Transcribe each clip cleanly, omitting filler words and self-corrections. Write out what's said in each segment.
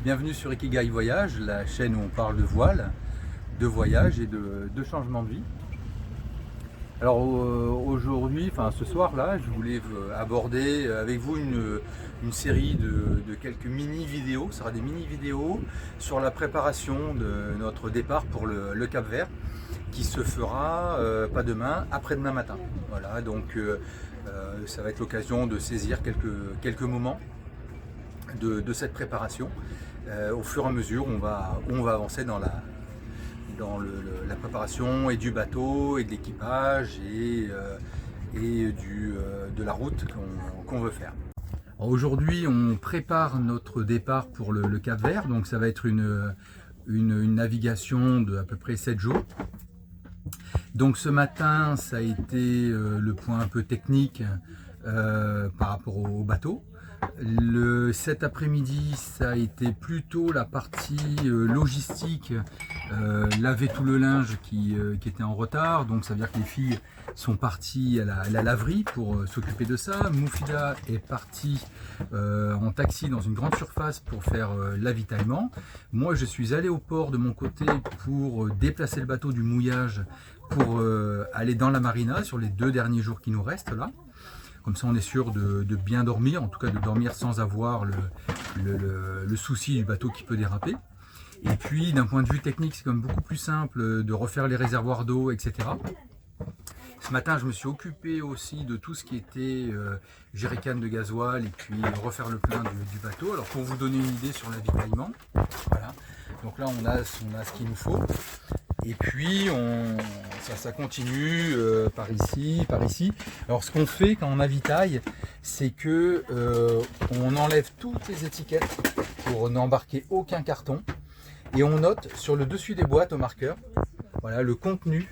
Bienvenue sur Ikigai Voyage, la chaîne où on parle de voile, de voyage et de changement de vie. Alors aujourd'hui, ce soir là, je voulais aborder avec vous une série de quelques mini-vidéos. Ce sera des mini-vidéos sur la préparation de notre départ pour le Cap-Vert qui se fera pas demain, après-demain matin. Voilà, donc ça va être l'occasion de saisir quelques moments de cette préparation. Au fur et à mesure, on va avancer dans la préparation et du bateau et de l'équipage et de la route qu'on veut faire. Aujourd'hui, on prépare notre départ pour le Cap-Vert, donc ça va être une navigation de à peu près 7 jours. Donc ce matin, ça a été le point un peu technique par rapport au bateau. Cet après-midi, ça a été plutôt la partie logistique, laver tout le linge qui était en retard. Donc ça veut dire que les filles sont parties à la laverie pour s'occuper de ça. Moufida est partie en taxi dans une grande surface pour faire l'avitaillement. Moi, je suis allé au port de mon côté pour déplacer le bateau du mouillage pour aller dans la marina sur les 2 derniers jours qui nous restent là. Comme ça, on est sûr de bien dormir, en tout cas de dormir sans avoir le souci du bateau qui peut déraper. Et puis, d'un point de vue technique, c'est quand même beaucoup plus simple de refaire les réservoirs d'eau, etc. Ce matin, je me suis occupé aussi de tout ce qui était jerrycan de gasoil et puis refaire le plein du bateau. Alors, pour vous donner une idée sur l'avitaillement, voilà. Donc là, on a ce qu'il nous faut. Et puis ça continue par ici. Alors ce qu'on fait quand on avitaille, c'est que on enlève toutes les étiquettes pour n'embarquer aucun carton et on note sur le dessus des boîtes au marqueur, voilà, le contenu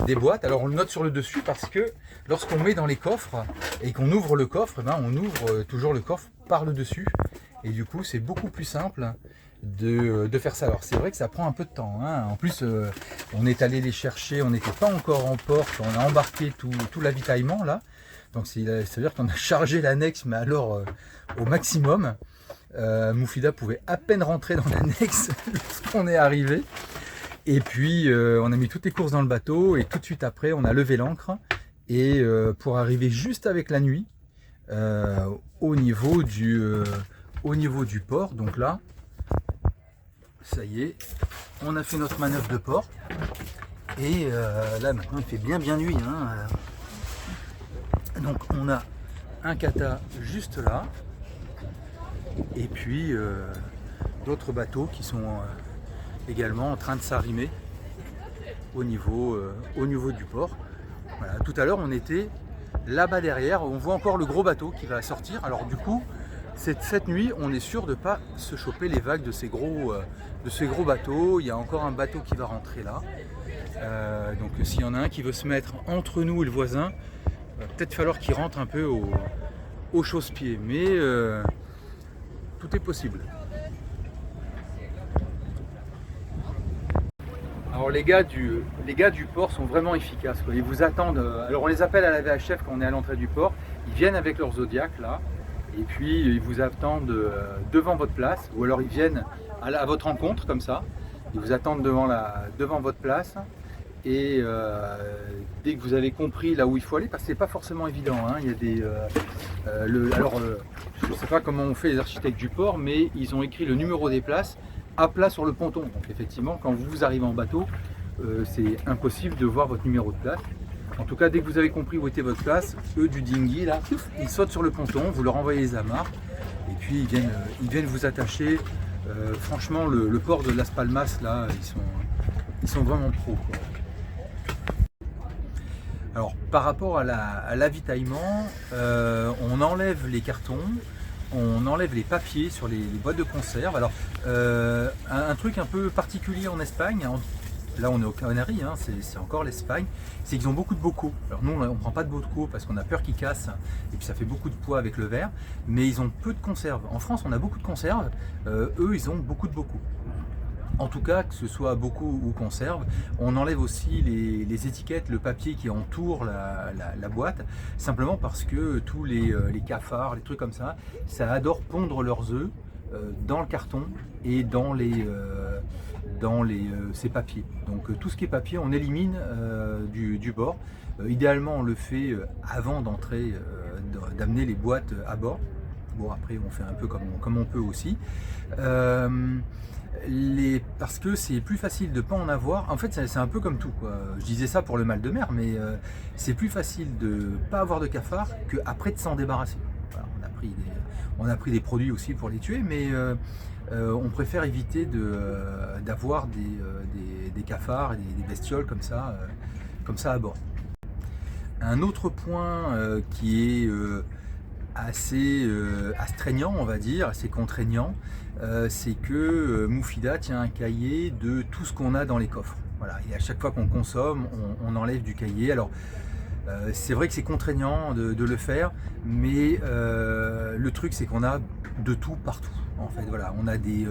des boîtes. Alors on le note sur le dessus parce que lorsqu'on met dans les coffres et qu'on ouvre le coffre, on ouvre toujours le coffre par le dessus et du coup c'est beaucoup plus simple de faire ça. Alors c'est vrai que ça prend un peu de temps, hein. En plus on est allé les chercher, on n'était pas encore en port, on a embarqué tout l'avitaillement là, donc ça veut dire qu'on a chargé l'annexe mais alors au maximum. Moufida pouvait à peine rentrer dans l'annexe lorsqu'on est arrivé et puis on a mis toutes les courses dans le bateau et tout de suite après on a levé l'ancre et pour arriver juste avec la nuit au niveau du port. Donc là ça y est, on a fait notre manœuvre de port et là maintenant il fait bien nuit, hein. Donc on a un kata juste là et puis d'autres bateaux qui sont également en train de s'arrimer au niveau du port. Voilà. Tout à l'heure on était là-bas derrière, on voit encore le gros bateau qui va sortir. Alors du coup cette nuit, on est sûr de ne pas se choper les vagues de ces gros bateaux. Il y a encore un bateau qui va rentrer là. Donc s'il y en a un qui veut se mettre entre nous et le voisin, il va peut-être falloir qu'il rentre un peu au chausse-pied. Mais tout est possible. Alors les gars du port sont vraiment efficaces, quoi. Ils vous attendent. Alors on les appelle à la VHF quand on est à l'entrée du port. Ils viennent avec leur Zodiac là. Et puis ils vous attendent devant votre place, ou alors ils viennent à votre rencontre comme ça. Ils vous attendent devant votre place. Et dès que vous avez compris là où il faut aller, parce que c'est pas forcément évident, hein, il y a des. Je ne sais pas comment on fait les architectes du port, mais ils ont écrit le numéro des places à plat sur le ponton. Donc effectivement, quand vous arrivez en bateau, c'est impossible de voir votre numéro de place. En tout cas, dès que vous avez compris où était votre place, eux du dinghy, là, ils sautent sur le ponton, vous leur envoyez les amarres, et puis ils viennent vous attacher. Franchement, le port de Las Palmas, là, ils sont vraiment pros, quoi. Alors, par rapport à l'avitaillement, on enlève les cartons, on enlève les papiers sur les boîtes de conserve. Alors, un truc un peu particulier en Espagne, là on est aux Canaries, hein, c'est encore l'Espagne, c'est qu'ils ont beaucoup de bocaux. Alors nous on ne prend pas de bocaux parce qu'on a peur qu'ils cassent et puis ça fait beaucoup de poids avec le verre, mais ils ont peu de conserves. En France on a beaucoup de conserves, eux ils ont beaucoup de bocaux. En tout cas, que ce soit bocaux ou conserve, on enlève aussi les étiquettes, le papier qui entoure la boîte, simplement parce que tous les cafards, les trucs comme ça, ça adore pondre leurs œufs dans le carton et ces papiers. Donc tout ce qui est papier, on élimine du bord. Idéalement, on le fait avant d'entrer, d'amener les boîtes à bord. Bon, après, on fait un peu comme on peut aussi. Parce que c'est plus facile de ne pas en avoir. En fait, c'est un peu comme tout, quoi. Je disais ça pour le mal de mer, mais c'est plus facile de ne pas avoir de cafards qu'après de s'en débarrasser. Voilà, on a pris des produits aussi pour les tuer, mais on préfère éviter d'avoir des cafards et des bestioles comme ça à bord. Un autre point qui est assez astreignant, on va dire, assez contraignant, c'est que Moufida tient un cahier de tout ce qu'on a dans les coffres. Voilà, et à chaque fois qu'on consomme, on enlève du cahier. Alors, c'est vrai que c'est contraignant de le faire, mais le truc, c'est qu'on a de tout partout. En fait, voilà, on a des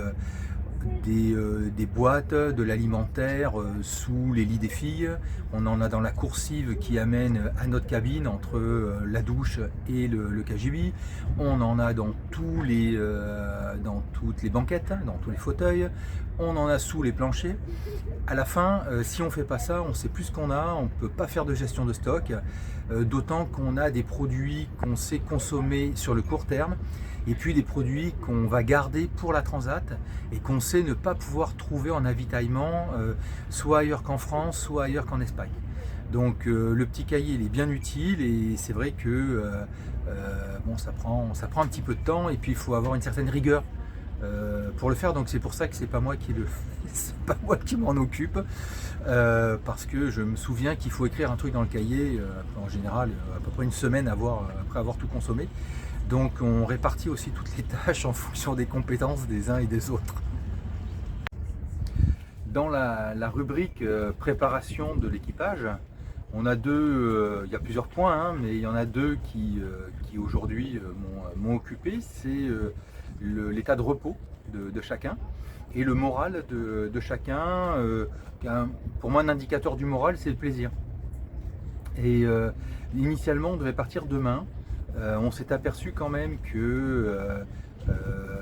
boîtes, de l'alimentaire sous les lits des filles. On en a dans la coursive qui amène à notre cabine entre la douche et le KGB. On en a dans toutes les banquettes, dans tous les fauteuils. On en a sous les planchers. À la fin, si on ne fait pas ça, on ne sait plus ce qu'on a, on ne peut pas faire de gestion de stock, d'autant qu'on a des produits qu'on sait consommer sur le court terme, et puis des produits qu'on va garder pour la transat et qu'on sait ne pas pouvoir trouver en avitaillement, soit ailleurs qu'en France, soit ailleurs qu'en Espagne. Donc le petit cahier, il est bien utile, et c'est vrai que bon, ça prend un petit peu de temps, et puis il faut avoir une certaine rigueur pour le faire. Donc c'est pour ça que c'est pas moi qui m'en occupe, parce que je me souviens qu'il faut écrire un truc dans le cahier, en général à peu près une semaine après avoir tout consommé. Donc on répartit aussi toutes les tâches en fonction des compétences des uns et des autres. Dans la rubrique préparation de l'équipage, on a il y a plusieurs points, hein, mais il y en a deux qui aujourd'hui m'ont occupé. C'est l'état de repos de chacun et le moral de chacun. Pour moi, un indicateur du moral, c'est le plaisir. Et initialement, on devait partir demain. On s'est aperçu quand même que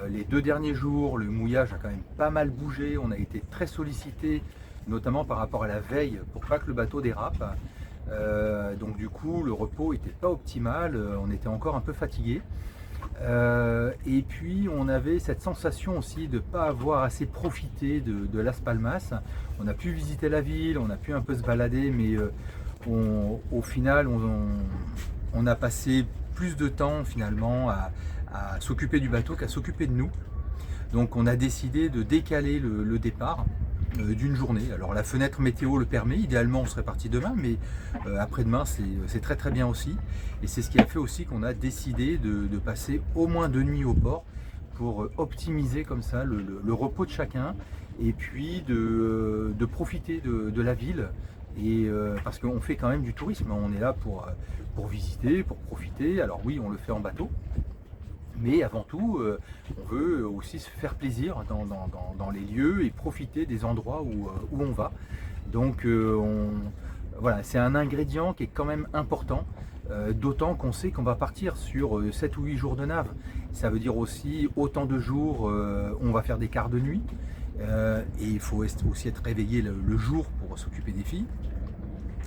les 2 derniers jours, le mouillage a quand même pas mal bougé. On a été très sollicité, notamment par rapport à la veille, pour pas que le bateau dérape. Donc du coup, le repos n'était pas optimal. On était encore un peu fatigué. Et puis on avait cette sensation aussi de ne pas avoir assez profité de Las Palmas. On a pu visiter la ville, on a pu un peu se balader, mais au final on a passé plus de temps finalement à s'occuper du bateau qu'à s'occuper de nous. Donc on a décidé de décaler le départ d'une journée. Alors la fenêtre météo le permet, idéalement on serait parti demain, mais après-demain c'est très très bien aussi. Et c'est ce qui a fait aussi qu'on a décidé de passer au moins 2 nuits au port pour optimiser comme ça le repos de chacun, et puis de profiter de la ville. Et parce qu'on fait quand même du tourisme, on est là pour visiter, pour profiter. Alors oui, on le fait en bateau, mais avant tout, on veut aussi se faire plaisir dans les lieux et profiter des endroits où on va. Donc voilà, c'est un ingrédient qui est quand même important, d'autant qu'on sait qu'on va partir sur 7 ou 8 jours de nave. Ça veut dire aussi autant de jours, on va faire des quarts de nuit, et il faut aussi être réveillé le jour pour s'occuper des filles.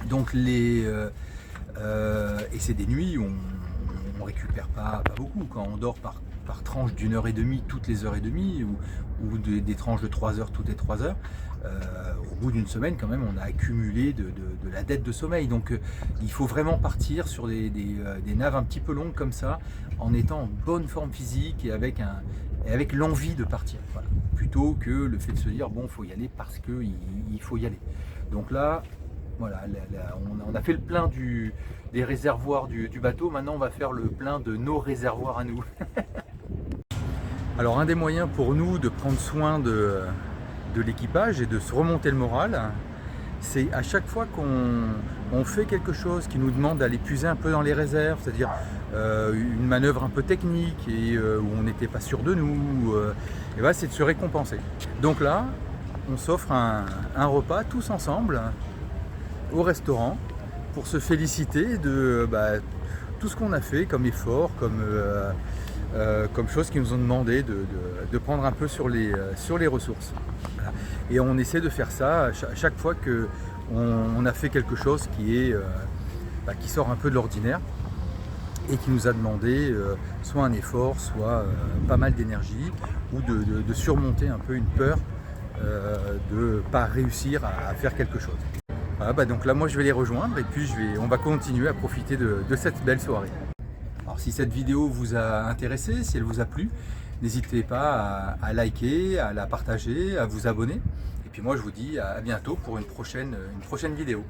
Donc et c'est des nuits où on récupère pas beaucoup. Quand on dort par tranche d'1h30 toutes les heures et demie, ou des tranches de 3 heures toutes les 3 heures, au bout d'une semaine quand même on a accumulé de la dette de sommeil. Donc il faut vraiment partir sur des naves un petit peu longues comme ça, en étant en bonne forme physique et avec l'envie de partir, voilà. Plutôt que le fait de se dire bon, faut y aller parce qu'il faut y aller. Donc là, voilà, on a fait le plein des réservoirs du bateau. Maintenant on va faire le plein de nos réservoirs à nous. Alors un des moyens pour nous de prendre soin de l'équipage et de se remonter le moral, c'est à chaque fois qu'on fait quelque chose qui nous demande d'aller puiser un peu dans les réserves, c'est-à-dire une manœuvre un peu technique et où on n'était pas sûr de nous, et voilà, c'est de se récompenser. Donc là, on s'offre un repas tous ensemble au restaurant pour se féliciter de tout ce qu'on a fait comme effort, comme comme chose qu'ils nous ont demandé de prendre un peu sur les ressources. Voilà. Et on essaie de faire ça à chaque fois qu'on a fait quelque chose qui sort un peu de l'ordinaire et qui nous a demandé soit un effort, soit pas mal d'énergie, ou de surmonter un peu une peur de ne pas réussir à faire quelque chose. Voilà, donc là moi je vais les rejoindre et puis on va continuer à profiter de cette belle soirée. Alors si cette vidéo vous a intéressé, si elle vous a plu, n'hésitez pas à liker, à la partager, à vous abonner. Et puis moi je vous dis à bientôt pour une prochaine vidéo.